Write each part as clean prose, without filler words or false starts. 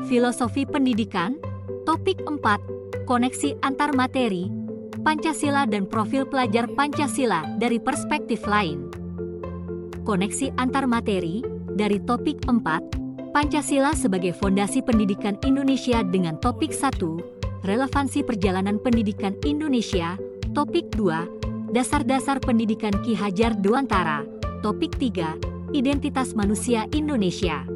Filosofi pendidikan. Topik 4. Koneksi antar materi, Pancasila dan profil pelajar Pancasila dari perspektif lain. Koneksi antar materi dari topik 4, Pancasila sebagai fondasi pendidikan Indonesia dengan topik 1, relevansi perjalanan pendidikan Indonesia, topik 2, dasar-dasar pendidikan Ki Hajar Dewantara, topik 3, identitas manusia Indonesia.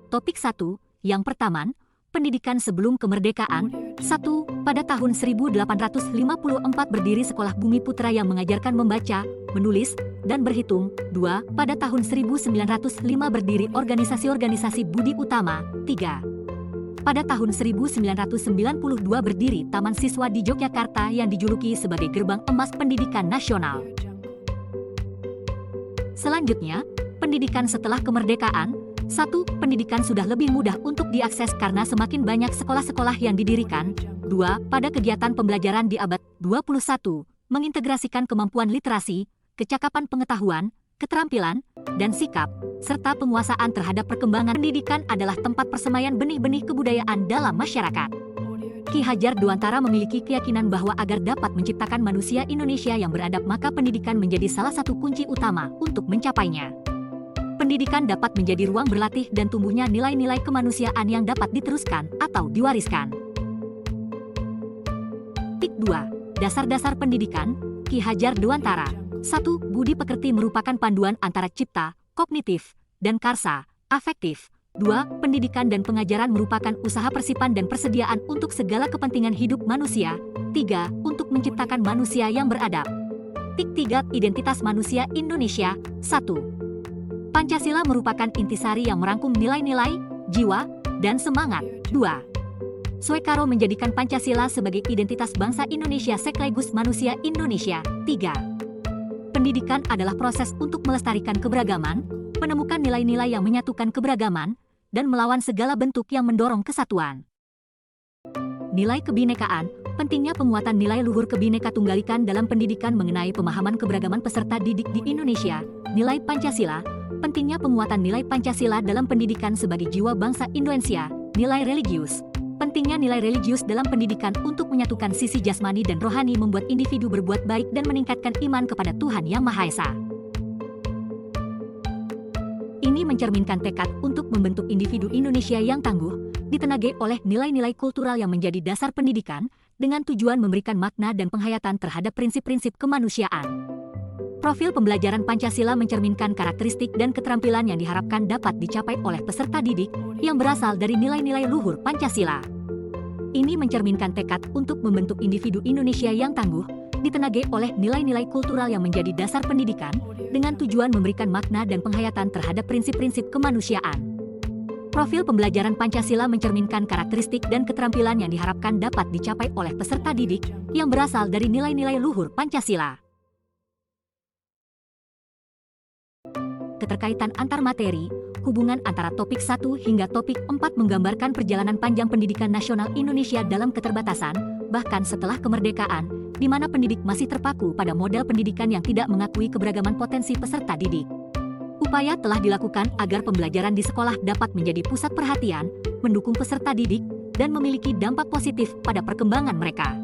Topik 1, yang pertama, pendidikan sebelum kemerdekaan. 1. Pada tahun 1854 berdiri Sekolah Bumi Putra yang mengajarkan membaca, menulis, dan berhitung. 2. Pada tahun 1905 berdiri organisasi-organisasi Budi Utama. 3. Pada tahun 1992 berdiri Taman Siswa di Yogyakarta yang dijuluki sebagai gerbang emas pendidikan nasional. Selanjutnya, pendidikan setelah kemerdekaan. 1. Pendidikan sudah lebih mudah untuk diakses karena semakin banyak sekolah-sekolah yang didirikan. 2. Pada kegiatan pembelajaran di abad 21, mengintegrasikan kemampuan literasi, kecakapan pengetahuan, keterampilan, dan sikap, serta penguasaan terhadap perkembangan pendidikan adalah tempat persemaian benih-benih kebudayaan dalam masyarakat. Ki Hajar Dewantara memiliki keyakinan bahwa agar dapat menciptakan manusia Indonesia yang beradab maka pendidikan menjadi salah satu kunci utama untuk mencapainya. Pendidikan dapat menjadi ruang berlatih dan tumbuhnya nilai-nilai kemanusiaan yang dapat diteruskan atau diwariskan. Tip 2. Dasar-dasar pendidikan, Ki Hajar Dewantara. 1. Budi pekerti merupakan panduan antara cipta, kognitif, dan karsa, afektif. 2. Pendidikan dan pengajaran merupakan usaha persipan dan persediaan untuk segala kepentingan hidup manusia. 3. Untuk menciptakan manusia yang beradab. Tip 3. Identitas manusia Indonesia. 1. Pancasila merupakan intisari yang merangkum nilai-nilai, jiwa, dan semangat. 2. Soekarno menjadikan Pancasila sebagai identitas bangsa Indonesia sekaligus manusia Indonesia. 3. Pendidikan adalah proses untuk melestarikan keberagaman, menemukan nilai-nilai yang menyatukan keberagaman, dan melawan segala bentuk yang mendorong kesatuan. Nilai kebinekaan. Pentingnya penguatan nilai luhur Kebhinneka Tunggalikan dalam pendidikan mengenai pemahaman keberagaman peserta didik di Indonesia. Nilai Pancasila. Pentingnya penguatan nilai Pancasila dalam pendidikan sebagai jiwa bangsa Indonesia. Nilai religius. Pentingnya nilai religius dalam pendidikan untuk menyatukan sisi jasmani dan rohani membuat individu berbuat baik dan meningkatkan iman kepada Tuhan Yang Maha Esa. Ini mencerminkan tekad untuk membentuk individu Indonesia yang tangguh, ditenagai oleh nilai-nilai kultural yang menjadi dasar pendidikan, dengan tujuan memberikan makna dan penghayatan terhadap prinsip-prinsip kemanusiaan. Profil pembelajaran Pancasila mencerminkan karakteristik dan keterampilan yang diharapkan dapat dicapai oleh peserta didik yang berasal dari nilai-nilai luhur Pancasila. Ini mencerminkan tekad untuk membentuk individu Indonesia yang tangguh, ditenagai oleh nilai-nilai kultural yang menjadi dasar pendidikan, dengan tujuan memberikan makna dan penghayatan terhadap prinsip-prinsip kemanusiaan. Profil pembelajaran Pancasila mencerminkan karakteristik dan keterampilan yang diharapkan dapat dicapai oleh peserta didik yang berasal dari nilai-nilai luhur Pancasila. Keterkaitan antar materi, hubungan antara topik 1 hingga topik 4 menggambarkan perjalanan panjang pendidikan nasional Indonesia dalam keterbatasan, bahkan setelah kemerdekaan, di mana pendidik masih terpaku pada model pendidikan yang tidak mengakui keberagaman potensi peserta didik. Upaya telah dilakukan agar pembelajaran di sekolah dapat menjadi pusat perhatian, mendukung peserta didik, dan memiliki dampak positif pada perkembangan mereka.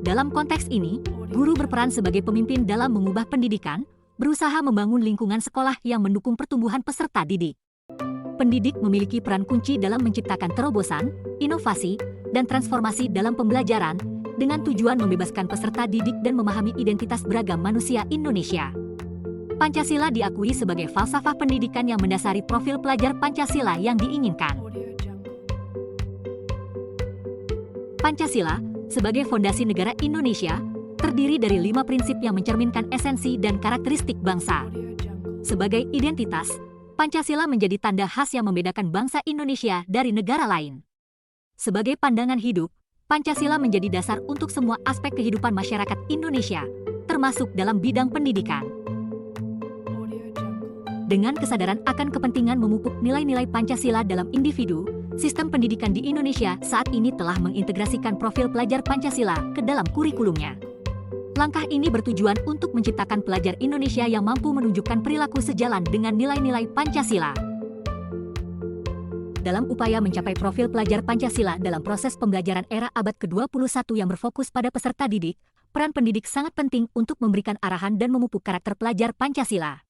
Dalam konteks ini, guru berperan sebagai pemimpin dalam mengubah pendidikan, berusaha membangun lingkungan sekolah yang mendukung pertumbuhan peserta didik. Pendidik memiliki peran kunci dalam menciptakan terobosan, inovasi, dan transformasi dalam pembelajaran, dengan tujuan membebaskan peserta didik dan memahami identitas beragam manusia Indonesia. Pancasila diakui sebagai falsafah pendidikan yang mendasari profil pelajar Pancasila yang diinginkan. Pancasila, sebagai fondasi negara Indonesia, terdiri dari 5 prinsip yang mencerminkan esensi dan karakteristik bangsa. Sebagai identitas, Pancasila menjadi tanda khas yang membedakan bangsa Indonesia dari negara lain. Sebagai pandangan hidup, Pancasila menjadi dasar untuk semua aspek kehidupan masyarakat Indonesia, termasuk dalam bidang pendidikan. Dengan kesadaran akan kepentingan memupuk nilai-nilai Pancasila dalam individu, sistem pendidikan di Indonesia saat ini telah mengintegrasikan profil pelajar Pancasila ke dalam kurikulumnya. Langkah ini bertujuan untuk menciptakan pelajar Indonesia yang mampu menunjukkan perilaku sejalan dengan nilai-nilai Pancasila. dalam upaya mencapai profil pelajar Pancasila dalam proses pembelajaran era abad ke-21 yang berfokus pada peserta didik, peran pendidik sangat penting untuk memberikan arahan dan memupuk karakter pelajar Pancasila.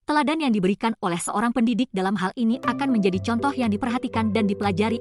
Teladan yang diberikan oleh seorang pendidik dalam hal ini akan menjadi contoh yang diperhatikan dan dipelajari